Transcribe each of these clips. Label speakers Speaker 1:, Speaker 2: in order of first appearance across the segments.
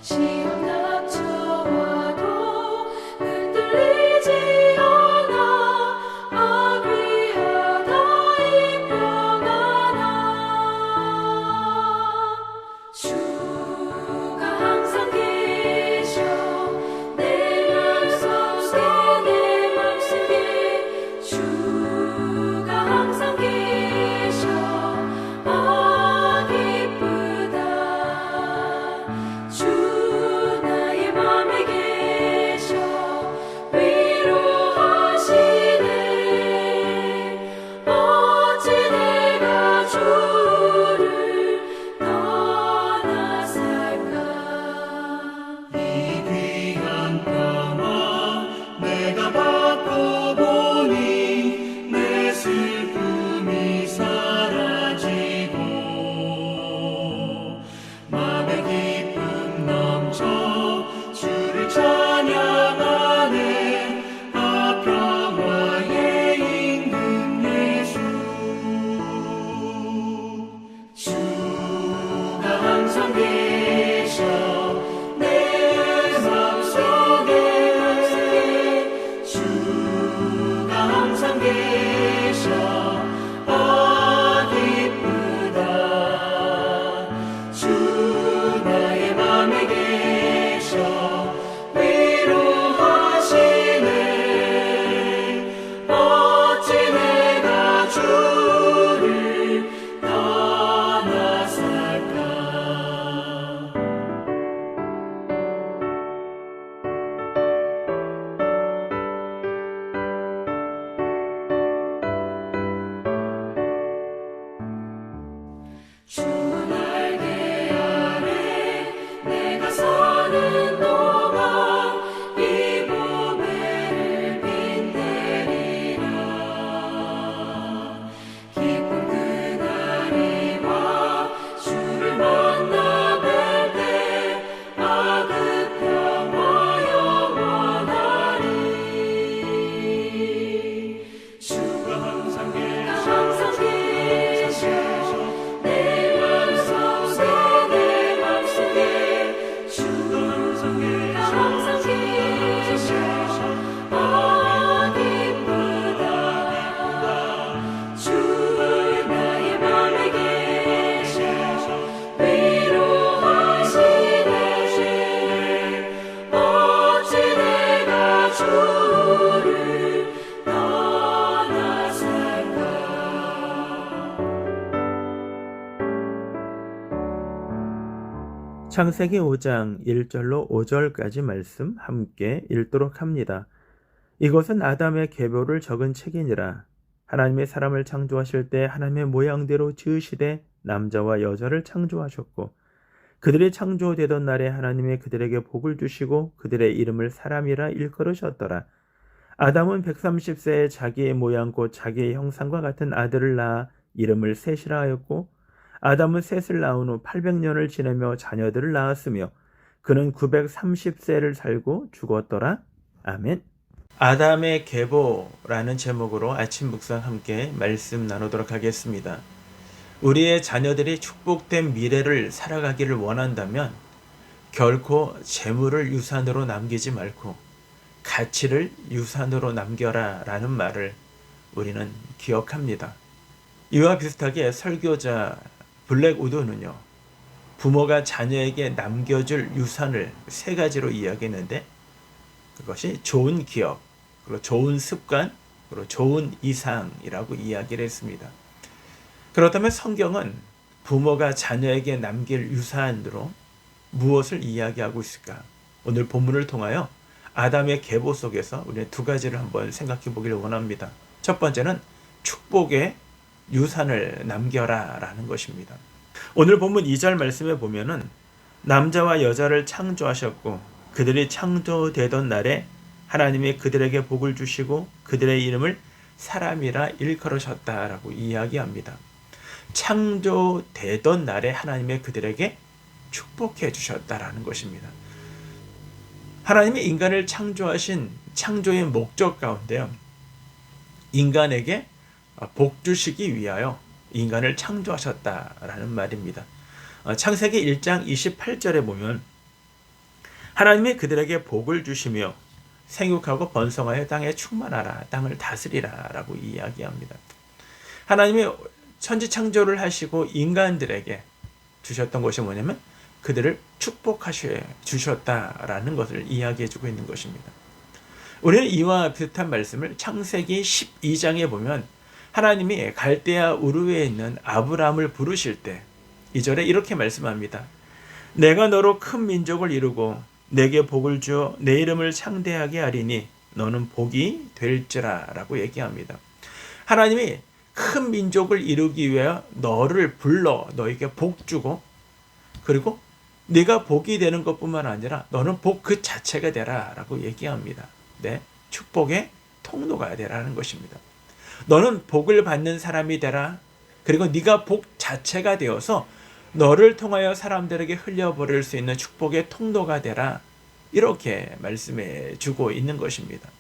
Speaker 1: 시험 닥쳐와도 흔들리지 않아. 악위하다 임평하나. 주가 항상 계셔. 내 맘속에 주가 항상 계셔. 아 기쁘다. 주 나의 맘에 계셔. 위로하시네. 어찌 내가 주를 떠나 살까.
Speaker 2: 이 귀한 평화 내가 받고 보니 내 슬픔이 사라지고 맘에 기쁨 넘쳐 주를 찬양하네. 아 평화의 임금 예수. 주가 항상 계셔. 내 맘속에 주가 항상 계셔. 아 기쁘다. 주 나의 맘에 계셔. 위로하시네. 어찌 내가 주를 떠나 살까.
Speaker 1: 주 날개 아래 내가 서는 동안 이 보배를 빛내리라. 기쁜 그날이 와 주를 만나 뵐 때 아 그 평화 영원하리. 주가 항상 계셔. 내 맘속에 주가 항상 계셔. 아 기쁘다. 주 나의 맘에 계셔. 위로하시네. 어찌 내가 주를 떠나 살까.
Speaker 3: 창세기 5장 1절로 5절까지 말씀 함께 읽도록 합니다. 이것은 아담의 계보를 적은 책이니라. 하나님의 사람을 창조하실 때 하나님의 모양대로 지으시되 남자와 여자를 창조하셨고 그들이 창조되던 날에 하나님이 그들에게 복을 주시고 그들의 이름을 사람이라 일컬으셨더라. 아담은 130세에 자기의 모양 곧 자기의 형상과 같은 아들을 낳아 이름을 셋이라 하였고 아담은 셋을 낳은 후 800년을 지내며 자녀들을 낳았으며 그는 930세를 살고 죽었더라. 아멘. 아담의 계보라는 제목으로 아침 묵상 함께 말씀 나누도록 하겠습니다. 우리의 자녀들이 축복된 미래를 살아가기를 원한다면 결코 재물을 유산으로 남기지 말고 가치를 유산으로 남겨라 라는 말을 우리는 기억합니다. 이와 비슷하게 설교자 블랙 우드는요, 부모가 자녀에게 남겨줄 유산을 세 가지로 이야기했는데 그것이 좋은 기억, 그리고 좋은 습관, 그리고 좋은 이상이라고 이야기를 했습니다. 그렇다면 성경은 부모가 자녀에게 남길 유산으로 무엇을 이야기하고 있을까? 오늘 본문을 통하여 아담의 계보 속에서 우리는 두 가지를 한번 생각해 보기를 원합니다. 첫 번째는 축복의 유산을 남겨라 라는 것입니다. 오늘 본문 2절 말씀에 보면은 남자와 여자를 창조하셨고 그들이 창조되던 날에 하나님이 그들에게 복을 주시고 그들의 이름을 사람이라 일컬으셨다라고 이야기합니다. 창조되던 날에 하나님이 그들에게 축복해 주셨다라는 것입니다. 하나님이 인간을 창조하신 창조의 목적 가운데요, 인간에게 복 주시기 위하여 인간을 창조하셨다라는 말입니다. 창세기 1장 28절에 보면 하나님이 그들에게 복을 주시며 생육하고 번성하여 땅에 충만하라, 땅을 다스리라 라고 이야기합니다. 하나님이 천지창조를 하시고 인간들에게 주셨던 것이 뭐냐면 그들을 축복하셔 주셨다라는 것을 이야기해 주고 있는 것입니다. 우리는 이와 비슷한 말씀을 창세기 12장에 보면 하나님이 갈대아 우르에 있는 아브라함을 부르실 때 2절에 이렇게 말씀합니다. 내가 너로 큰 민족을 이루고 내게 복을 주어 내 이름을 창대하게 하리니 너는 복이 될지라 라고 얘기합니다. 하나님이 큰 민족을 이루기 위해 너를 불러 너에게 복 주고 그리고 네가 복이 되는 것뿐만 아니라 너는 복 그 자체가 되라 라고 얘기합니다. 네, 축복의 통로가 되라는 것입니다. 너는 복을 받는 사람이 되라. 그리고 네가 복 자체가 되어서 너를 통하여 사람들에게 흘려버릴 수 있는 축복의 통로가 되라. 이렇게 말씀해 주고 있는 것입니다.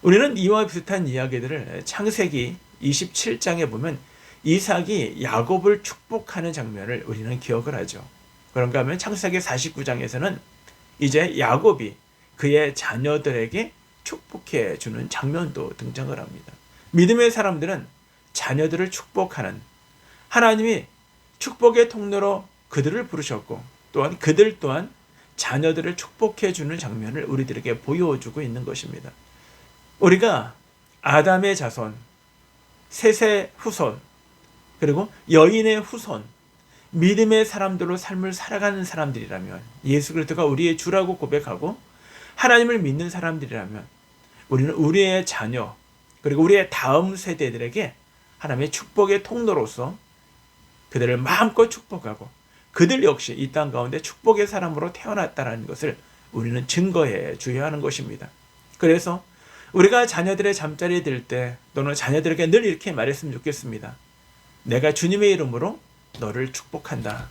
Speaker 3: 우리는 이와 비슷한 이야기들을 창세기 27장에 보면 이삭이 야곱을 축복하는 장면을 우리는 기억을 하죠. 그런가 하면 창세기 49장에서는 이제 야곱이 그의 자녀들에게 축복해 주는 장면도 등장을 합니다. 믿음의 사람들은 자녀들을 축복하는 하나님이 축복의 통로로 그들을 부르셨고 또한 그들 또한 자녀들을 축복해 주는 장면을 우리들에게 보여주고 있는 것입니다. 우리가 아담의 자손, 셋의 후손, 그리고 여인의 후손, 믿음의 사람들로 삶을 살아가는 사람들이라면 예수 그리스도가 우리의 주라고 고백하고 하나님을 믿는 사람들이라면 우리는 우리의 자녀 그리고 우리의 다음 세대들에게 하나님의 축복의 통로로서 그들을 마음껏 축복하고 그들 역시 이 땅 가운데 축복의 사람으로 태어났다는 것을 우리는 증거해 줘야 하는 것입니다. 그래서 우리가 자녀들의 잠자리에 들 때 또는 자녀들에게 늘 이렇게 말했으면 좋겠습니다. 내가 주님의 이름으로 너를 축복한다.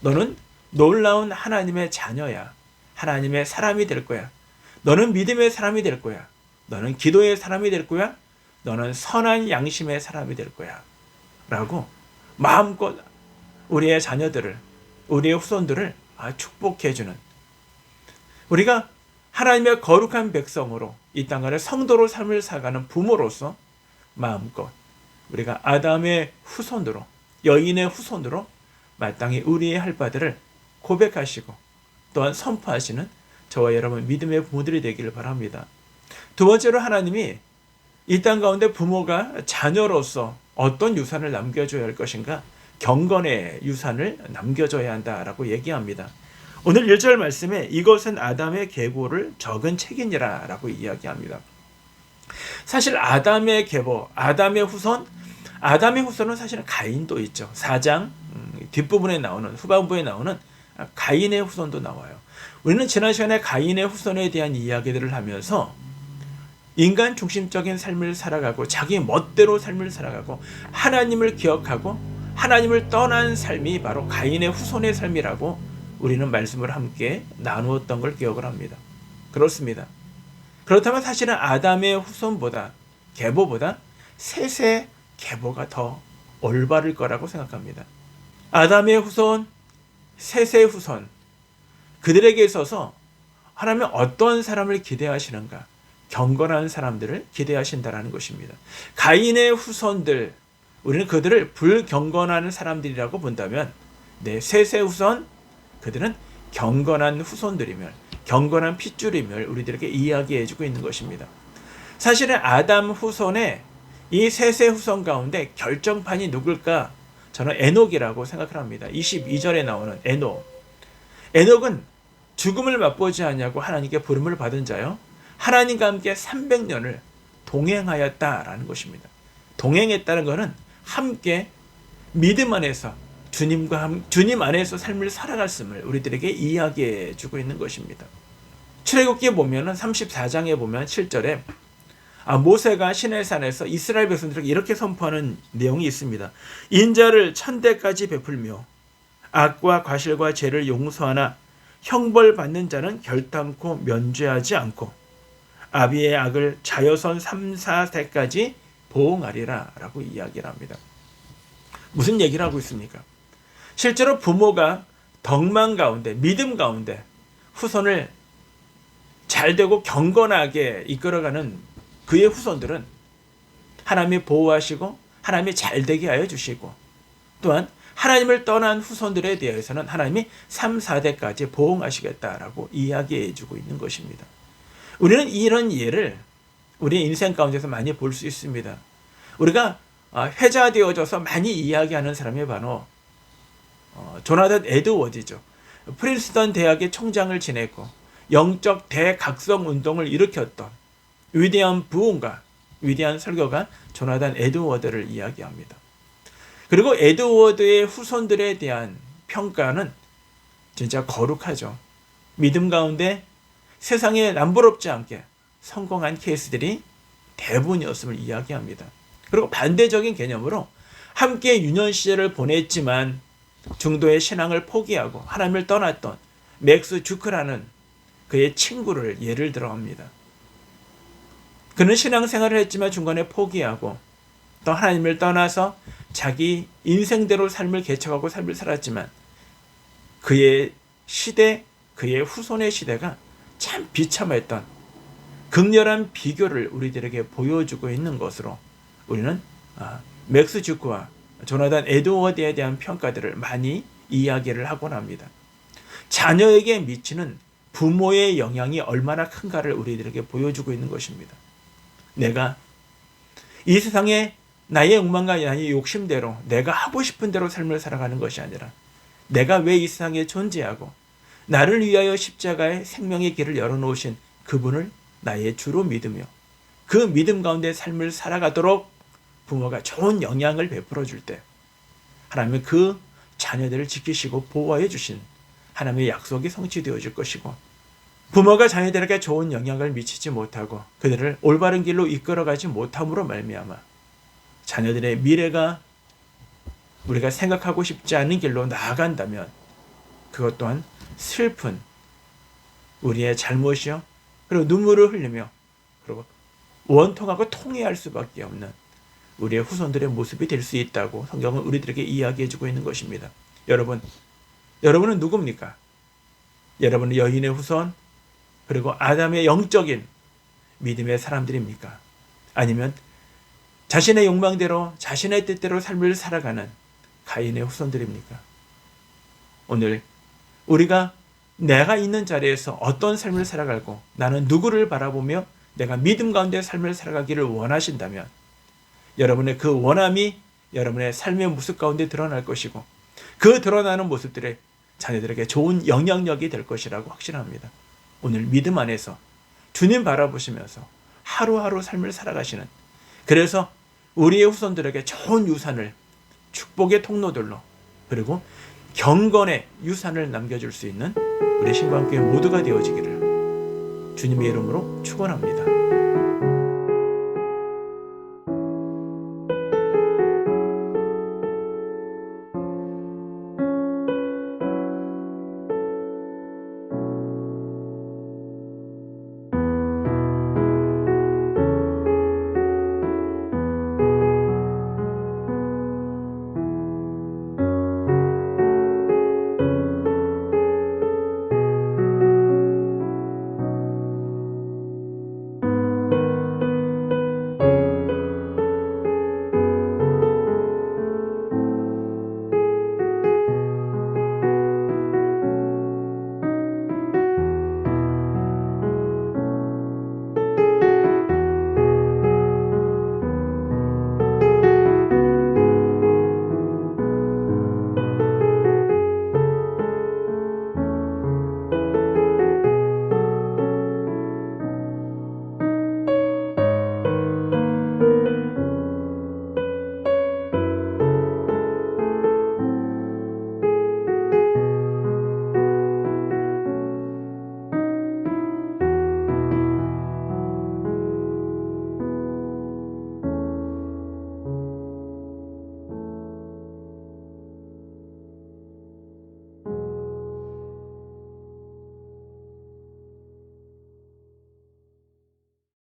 Speaker 3: 너는 놀라운 하나님의 자녀야. 하나님의 사람이 될 거야. 너는 믿음의 사람이 될 거야. 너는 기도의 사람이 될 거야. 너는 선한 양심의 사람이 될 거야. 라고 마음껏 우리의 자녀들을, 우리의 후손들을 축복해주는, 우리가 하나님의 거룩한 백성으로 이 땅을 성도로 삶을 살아가는 부모로서 마음껏 우리가 아담의 후손으로, 여인의 후손으로 마땅히 우리의 할 바들을 고백하시고 또한 선포하시는 저와 여러분 믿음의 부모들이 되기를 바랍니다. 두 번째로 하나님이 이 땅 가운데 부모가 자녀로서 어떤 유산을 남겨줘야 할 것인가? 경건의 유산을 남겨줘야 한다라고 얘기합니다. 오늘 1절 말씀에 이것은 아담의 계보를 적은 책이니라 라고 이야기합니다. 사실 아담의 계보, 아담의 후손은 사실은 가인도 있죠. 4장 뒷부분에 나오는, 후반부에 나오는 가인의 후손도 나와요. 우리는 지난 시간에 가인의 후손에 대한 이야기들을 하면서 인간 중심적인 삶을 살아가고 자기 멋대로 삶을 살아가고 하나님을 기억하고 하나님을 떠난 삶이 바로 가인의 후손의 삶이라고 우리는 말씀을 함께 나누었던 걸 기억을 합니다. 그렇습니다. 그렇다면 사실은 아담의 후손보다, 계보보다 셋의 계보가 더 올바를 거라고 생각합니다. 아담의 후손, 셋의 후손, 그들에게 있어서 하나님은 어떤 사람을 기대하시는가? 경건한 사람들을 기대하신다는 것입니다. 가인의 후손들, 우리는 그들을 불경건한 사람들이라고 본다면 셋의 후손, 그들은 경건한 후손들이며 경건한 핏줄임을 우리들에게 이야기해주고 있는 것입니다. 사실은 아담 후손의 이 셋의 후손 가운데 결정판이 누굴까? 저는 에녹이라고 생각을 합니다. 22절에 나오는 에녹. 에녹은 죽음을 맛보지 않냐고 하나님께 부름을 받은 자요. 하나님과 함께 300년을 동행하였다라는 것입니다. 동행했다는 것은 함께 믿음 안에서 주님 안에서 삶을 살아갔음을 우리들에게 이야기해 주고 있는 것입니다. 출애굽기에 보면 34장에 보면 7절에 모세가 시내산에서 이스라엘 백성들에게 이렇게 선포하는 내용이 있습니다. 인자를 1000대까지 베풀며 악과 과실과 죄를 용서하나 형벌받는 자는 결단코 면죄하지 않고 아비의 악을 자여선 3, 4세까지 보응하리라 라고 이야기를 합니다. 무슨 얘기를 하고 있습니까? 실제로 부모가 덕망 가운데, 믿음 가운데 후손을 잘되고 경건하게 이끌어가는 그의 후손들은 하나님이 보호하시고 하나님이 잘되게 하여 주시고, 또한 하나님을 떠난 후손들에 대해서는 하나님이 3, 4대까지 보응하시겠다라고 이야기해 주고 있는 것입니다. 우리는 이런 예를 우리 인생 가운데서 많이 볼 수 있습니다. 우리가 회자되어져서 많이 이야기하는 사람이 바로 조나단 에드워드죠. 프린스턴 대학의 총장을 지냈고 영적 대각성 운동을 일으켰던 위대한 부흥가, 위대한 설교가 조나단 에드워드를 이야기합니다. 그리고 에드워드의 후손들에 대한 평가는 진짜 거룩하죠. 믿음 가운데 세상에 남부럽지 않게 성공한 케이스들이 대부분이었음을 이야기합니다. 그리고 반대적인 개념으로 함께 유년 시절을 보냈지만 중도의 신앙을 포기하고 하나님을 떠났던 맥스 주크라는 그의 친구를 예를 들어합니다. 그는 신앙생활을 했지만 중간에 포기하고 또 하나님을 떠나서 자기 인생대로 삶을 개척하고 삶을 살았지만 그의 시대, 그의 후손의 시대가 참 비참했던 극렬한 비교를 우리들에게 보여주고 있는 것으로 우리는 맥스 주크와 조나단 에드워드에 대한 평가들을 많이 이야기를 하곤 합니다. 자녀에게 미치는 부모의 영향이 얼마나 큰가를 우리들에게 보여주고 있는 것입니다. 내가 이 세상에 나의 욕망과 나의 욕심대로 내가 하고 싶은 대로 삶을 살아가는 것이 아니라 내가 왜 이 세상에 존재하고 나를 위하여 십자가의 생명의 길을 열어놓으신 그분을 나의 주로 믿으며 그 믿음 가운데 삶을 살아가도록 부모가 좋은 영향을 베풀어 줄 때 하나님은 그 자녀들을 지키시고 보호해 주신 하나님의 약속이 성취되어질 것이고, 부모가 자녀들에게 좋은 영향을 미치지 못하고 그들을 올바른 길로 이끌어가지 못함으로 말미암아 자녀들의 미래가 우리가 생각하고 싶지 않은 길로 나아간다면 그것 또한 슬픈 우리의 잘못이요, 그리고 눈물을 흘리며 그리고 원통하고 통회할 수밖에 없는 우리의 후손들의 모습이 될 수 있다고 성경은 우리들에게 이야기해주고 있는 것입니다. 여러분은 누굽니까? 여러분은 여인의 후손, 그리고 아담의 영적인 믿음의 사람들입니까? 아니면 자신의 욕망대로 자신의 뜻대로 삶을 살아가는 가인의 후손들입니까? 오늘 우리가 내가 있는 자리에서 어떤 삶을 살아가고 나는 누구를 바라보며 내가 믿음 가운데 삶을 살아가기를 원하신다면 여러분의 그 원함이 여러분의 삶의 모습 가운데 드러날 것이고 그 드러나는 모습들이 자녀들에게 좋은 영향력이 될 것이라고 확신합니다. 오늘 믿음 안에서 주님 바라보시면서 하루하루 삶을 살아가시는, 그래서 우리의 후손들에게 좋은 유산을 축복의 통로들로 그리고 경건의 유산을 남겨줄 수 있는 우리 신방교회 모두가 되어지기를 주님의 이름으로 축원합니다.